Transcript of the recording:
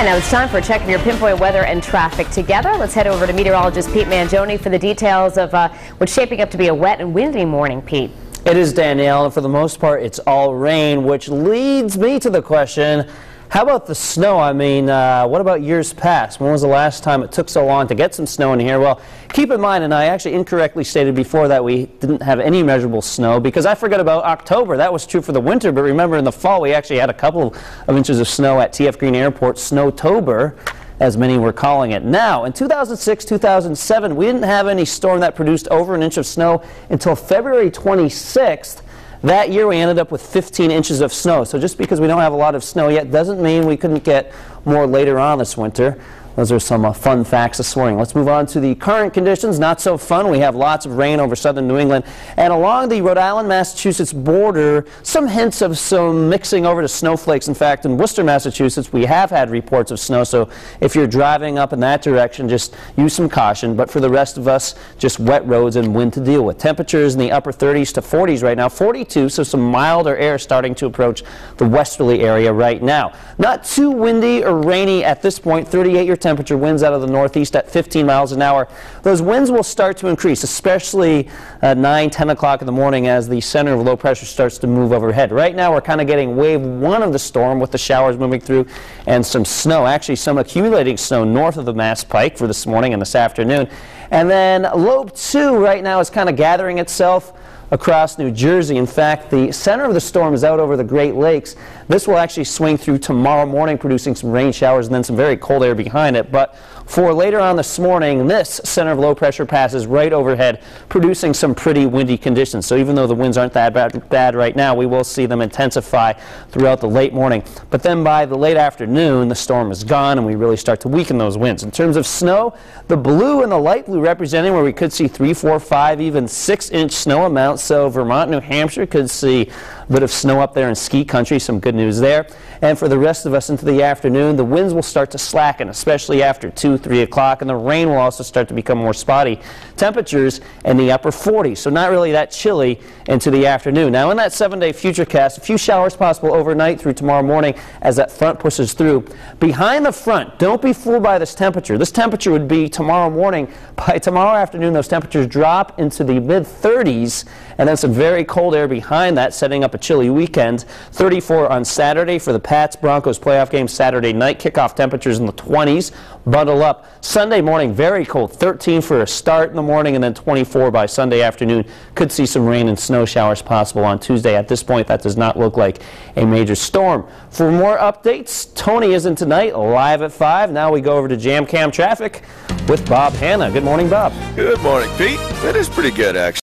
And now it's time for checking your pinpoint weather and traffic together. Let's head over to meteorologist Pete Mangione for the details of what's shaping up to be a wet and windy morning, Pete. It is, Danielle, and for the most part it's all rain, which leads me to the question, how about the snow? I mean, what about years past? When was the last time it took so long to get some snow in here? Well, keep in mind, and I actually incorrectly stated before that we didn't have any measurable snow because I forgot about October. That was true for the winter, but remember in the fall we actually had a couple of inches of snow at TF Green Airport, Snowtober, as many were calling it. Now, in 2006, 2007, we didn't have any storm that produced over an inch of snow until February 26th. That year we ended up with 15 inches of snow. So just because we don't have a lot of snow yet doesn't mean we couldn't get more later on this winter. Those are some fun facts this morning. Let's move on to the current conditions. Not so fun. We have lots of rain over southern New England. And along the Rhode Island-Massachusetts border, some hints of some mixing over to snowflakes. In fact, in Worcester, Massachusetts, we have had reports of snow. So if you're driving up in that direction, just use some caution. But for the rest of us, just wet roads and wind to deal with. Temperatures in the upper 30s to 40s right now. 42, so some milder air starting to approach the westerly area right now. Not too windy or rainy at this point. 38 temperature, winds out of the northeast at 15 miles an hour. Those winds will start to increase, especially at 9, 10 o'clock in the morning as the center of low pressure starts to move overhead. Right now we're kind of getting wave 1 of the storm with the showers moving through and some snow, actually some accumulating snow north of the Mass Pike for this morning and this afternoon. And then lobe 2 right now is kind of gathering itself across New Jersey. In fact, the center of the storm is out over the Great Lakes. This will actually swing through tomorrow morning, producing some rain showers and then some very cold air behind it. But for later on this morning, this center of low pressure passes right overhead, producing some pretty windy conditions. So even though the winds aren't that bad right now, we will see them intensify throughout the late morning. But then by the late afternoon, the storm is gone and we really start to weaken those winds. In terms of snow, the blue and the light blue representing where we could see 3, 4, 5, even 6-inch snow amounts. So Vermont, New Hampshire could see a bit of snow up there in ski country, some good news there. And for the rest of us into the afternoon, the winds will start to slacken, especially after 2, 3 o'clock, and the rain will also start to become more spotty. Temperatures in the upper 40s, so not really that chilly into the afternoon. Now in that 7-day futurecast, a few showers possible overnight through tomorrow morning as that front pushes through. Behind the front, don't be fooled by this temperature. This temperature would be tomorrow morning. By tomorrow afternoon, those temperatures drop into the mid-30s, and then some very cold air behind that, setting up a chilly weekend. 34 on Saturday for the Pats-Broncos playoff game Saturday night. Kickoff temperatures in the 20s. Bundle up. Sunday morning, very cold. 13 for a start in the morning, and then 24 by Sunday afternoon. Could see some rain and snow showers possible on Tuesday. At this point, that does not look like a major storm. For more updates, Tony isn't tonight, live at 5. Now we go over to Jam Cam Traffic with Bob Hanna. Good morning, Bob. Good morning, Pete. It is pretty good, actually.